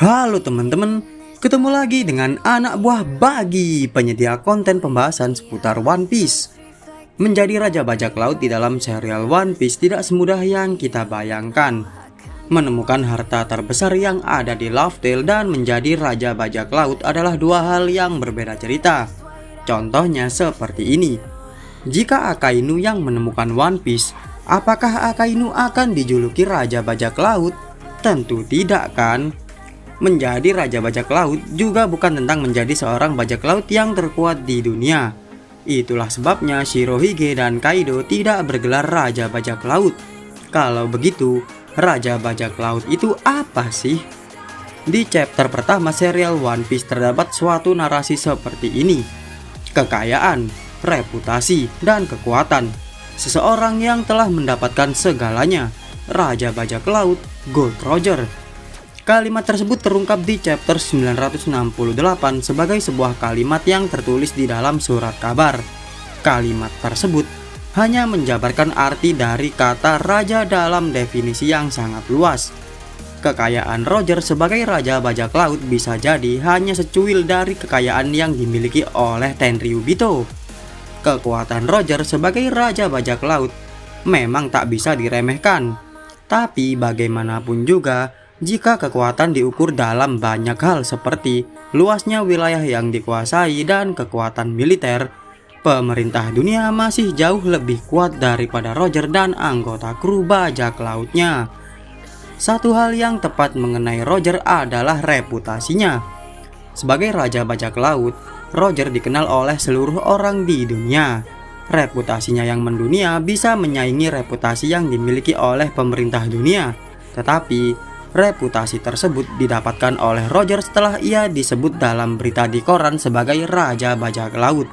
Halo teman-teman, ketemu lagi dengan anak buah Bagi, penyedia konten pembahasan seputar One Piece. Menjadi raja bajak laut di dalam serial One Piece tidak semudah yang kita bayangkan. Menemukan harta terbesar yang ada di Laugh Tale dan menjadi raja bajak laut adalah dua hal yang berbeda cerita. Contohnya seperti ini. Jika Akainu yang menemukan One Piece, apakah Akainu akan dijuluki raja bajak laut? Tentu tidak kan? Menjadi raja bajak laut juga bukan tentang menjadi seorang bajak laut yang terkuat di dunia. Itulah sebabnya Shirohige dan Kaido tidak bergelar raja bajak laut. Kalau begitu, raja bajak laut itu apa sih? Di chapter pertama serial One Piece terdapat suatu narasi seperti ini. Kekayaan, reputasi, dan kekuatan. Seseorang yang telah mendapatkan segalanya. Raja bajak laut, Gold Roger. Kalimat tersebut terungkap di chapter 968 sebagai sebuah kalimat yang tertulis di dalam surat kabar. Kalimat tersebut hanya menjabarkan arti dari kata raja dalam definisi yang sangat luas. Kekayaan Roger sebagai raja bajak laut bisa jadi hanya secuil dari kekayaan yang dimiliki oleh Tenryubito. Kekuatan Roger sebagai raja bajak laut memang tak bisa diremehkan. Tapi bagaimanapun juga, jika kekuatan diukur dalam banyak hal seperti luasnya wilayah yang dikuasai dan kekuatan militer, pemerintah dunia masih jauh lebih kuat daripada Roger dan anggota kru bajak lautnya. Satu hal yang tepat mengenai Roger adalah reputasinya. Sebagai raja bajak laut, Roger dikenal oleh seluruh orang di dunia. Reputasinya yang mendunia bisa menyaingi reputasi yang dimiliki oleh pemerintah dunia. Tetapi reputasi tersebut didapatkan oleh Roger setelah ia disebut dalam berita di koran sebagai raja bajak laut.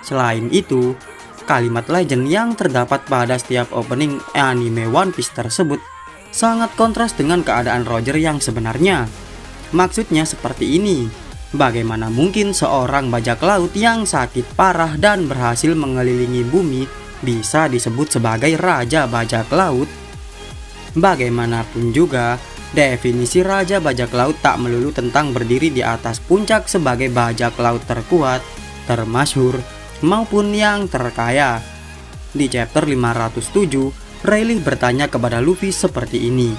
Selain itu, kalimat legend yang terdapat pada setiap opening anime One Piece tersebut sangat kontras dengan keadaan Roger yang sebenarnya. Maksudnya seperti ini. Bagaimana mungkin seorang bajak laut yang sakit parah dan berhasil mengelilingi bumi bisa disebut sebagai raja bajak laut? Bagaimanapun juga, definisi raja bajak laut tak melulu tentang berdiri di atas puncak sebagai bajak laut terkuat, termasyhur, maupun yang terkaya. Di chapter 507, Rayleigh bertanya kepada Luffy seperti ini.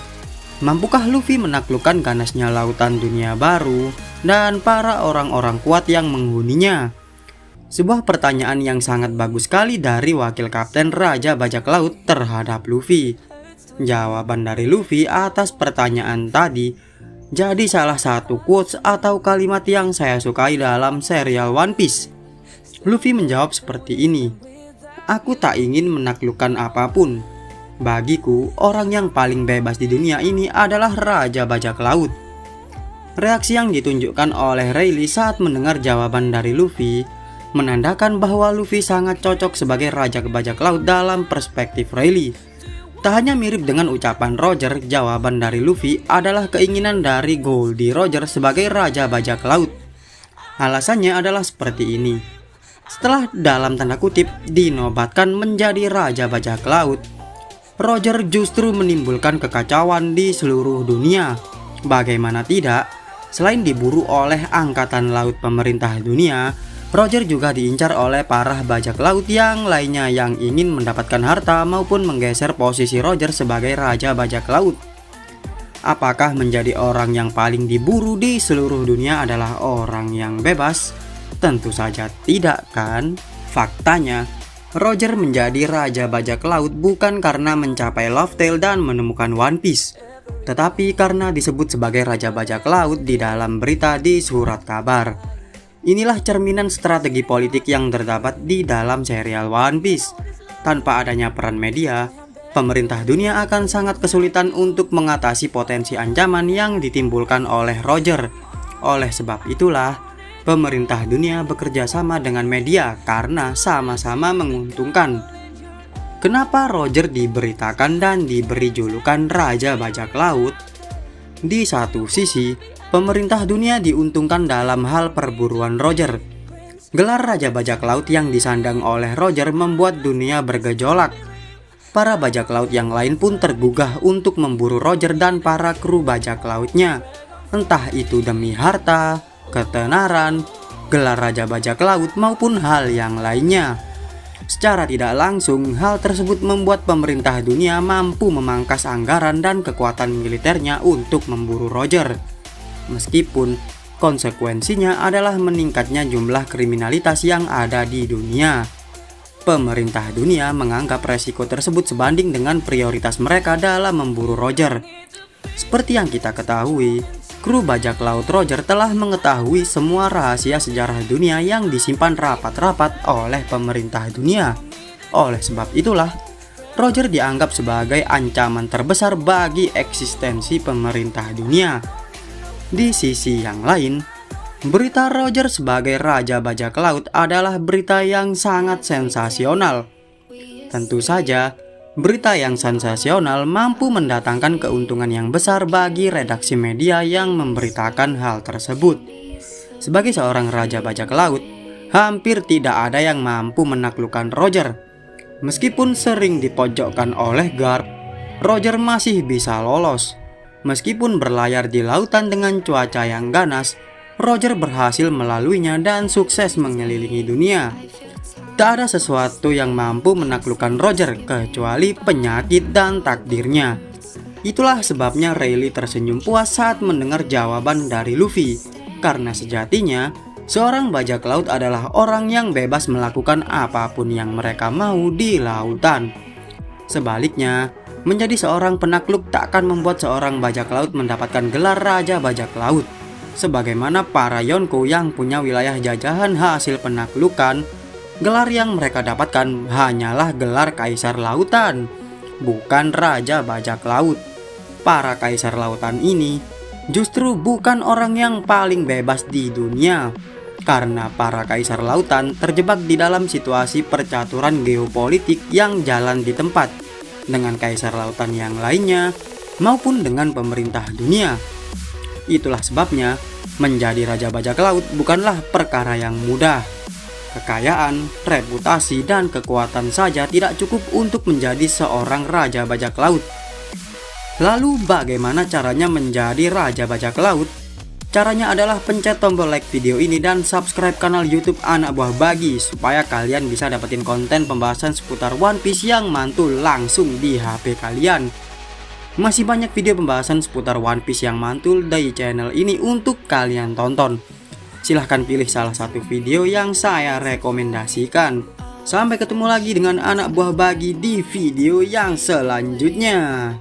Mampukah Luffy menaklukkan ganasnya lautan dunia baru dan para orang-orang kuat yang menghuninya? Sebuah pertanyaan yang sangat bagus sekali dari wakil kapten raja bajak laut terhadap Luffy. Jawaban dari Luffy atas pertanyaan tadi jadi salah satu quotes atau kalimat yang saya sukai dalam serial One Piece. Luffy menjawab seperti ini. Aku tak ingin menaklukkan apapun. Bagiku, orang yang paling bebas di dunia ini adalah raja bajak laut. Reaksi yang ditunjukkan oleh Rayleigh saat mendengar jawaban dari Luffy menandakan bahwa Luffy sangat cocok sebagai raja bajak laut dalam perspektif Rayleigh. Tak hanya mirip dengan ucapan Roger, jawaban dari Luffy adalah keinginan dari Goldie Roger sebagai raja bajak laut. Alasannya adalah seperti ini. Setelah dalam tanda kutip dinobatkan menjadi raja bajak laut, Roger justru menimbulkan kekacauan di seluruh dunia. Bagaimana tidak, selain diburu oleh angkatan laut pemerintah dunia, Roger juga diincar oleh para bajak laut yang lainnya yang ingin mendapatkan harta maupun menggeser posisi Roger sebagai raja bajak laut. Apakah menjadi orang yang paling diburu di seluruh dunia adalah orang yang bebas? Tentu saja tidak kan? Faktanya, Roger menjadi raja bajak laut bukan karena mencapai Laugh Tale dan menemukan One Piece, tetapi karena disebut sebagai raja bajak laut di dalam berita di surat kabar. Inilah cerminan strategi politik yang terdapat di dalam serial One Piece. Tanpa adanya peran media, pemerintah dunia akan sangat kesulitan untuk mengatasi potensi ancaman yang ditimbulkan oleh Roger. Oleh sebab itulah, pemerintah dunia bekerja sama dengan media karena sama-sama menguntungkan. Kenapa Roger diberitakan dan diberi julukan raja bajak laut? Di satu sisi, pemerintah dunia diuntungkan dalam hal perburuan Roger. Gelar raja bajak laut yang disandang oleh Roger membuat dunia bergejolak. Para bajak laut yang lain pun tergugah untuk memburu Roger dan para kru bajak lautnya. entah itu demi harta, ketenaran, gelar raja bajak laut maupun hal yang lainnya. Secara tidak langsung, hal tersebut membuat pemerintah dunia mampu memangkas anggaran dan kekuatan militernya untuk memburu Roger. Meskipun konsekuensinya adalah meningkatnya jumlah kriminalitas yang ada di dunia. Pemerintah dunia menganggap resiko tersebut sebanding dengan prioritas mereka dalam memburu Roger. Seperti yang kita ketahui, kru bajak laut Roger telah mengetahui semua rahasia sejarah dunia yang disimpan rapat-rapat oleh pemerintah dunia. Oleh sebab itulah, Roger dianggap sebagai ancaman terbesar bagi eksistensi pemerintah dunia. Di sisi yang lain, berita Roger sebagai raja bajak laut adalah berita yang sangat sensasional. Tentu saja, berita yang sensasional mampu mendatangkan keuntungan yang besar bagi redaksi media yang memberitakan hal tersebut. Sebagai seorang raja bajak laut, hampir tidak ada yang mampu menaklukkan Roger. Meskipun sering dipojokkan oleh Garp, Roger masih bisa lolos. Meskipun berlayar di lautan dengan cuaca yang ganas, Roger berhasil melaluinya dan sukses mengelilingi dunia. Tak ada sesuatu yang mampu menaklukkan Roger kecuali penyakit dan takdirnya. Itulah sebabnya Rayleigh tersenyum puas saat mendengar jawaban dari Luffy, karena sejatinya seorang bajak laut adalah orang yang bebas melakukan apapun yang mereka mau di lautan. Sebaliknya, menjadi seorang penakluk tak akan membuat seorang bajak laut mendapatkan gelar raja bajak laut. Sebagaimana para Yonko yang punya wilayah jajahan hasil penaklukan, gelar yang mereka dapatkan hanyalah gelar kaisar lautan, bukan raja bajak laut. Para kaisar lautan ini justru bukan orang yang paling bebas di dunia, karena para kaisar lautan terjebak di dalam situasi percaturan geopolitik yang jalan di tempat dengan kaisar lautan yang lainnya maupun dengan pemerintah dunia. Itulah sebabnya menjadi raja bajak laut bukanlah perkara yang mudah. Kekayaan, reputasi, dan kekuatan saja tidak cukup untuk menjadi seorang raja bajak laut. Lalu bagaimana caranya menjadi raja bajak laut? Caranya adalah pencet tombol like video ini dan subscribe kanal YouTube Anak Buah Bagi supaya kalian bisa dapetin konten pembahasan seputar One Piece yang mantul langsung di HP kalian. Masih banyak video pembahasan seputar One Piece yang mantul dari channel ini untuk kalian tonton. Silahkan pilih salah satu video yang saya rekomendasikan. Sampai ketemu lagi dengan Anak Buah Bagi di video yang selanjutnya.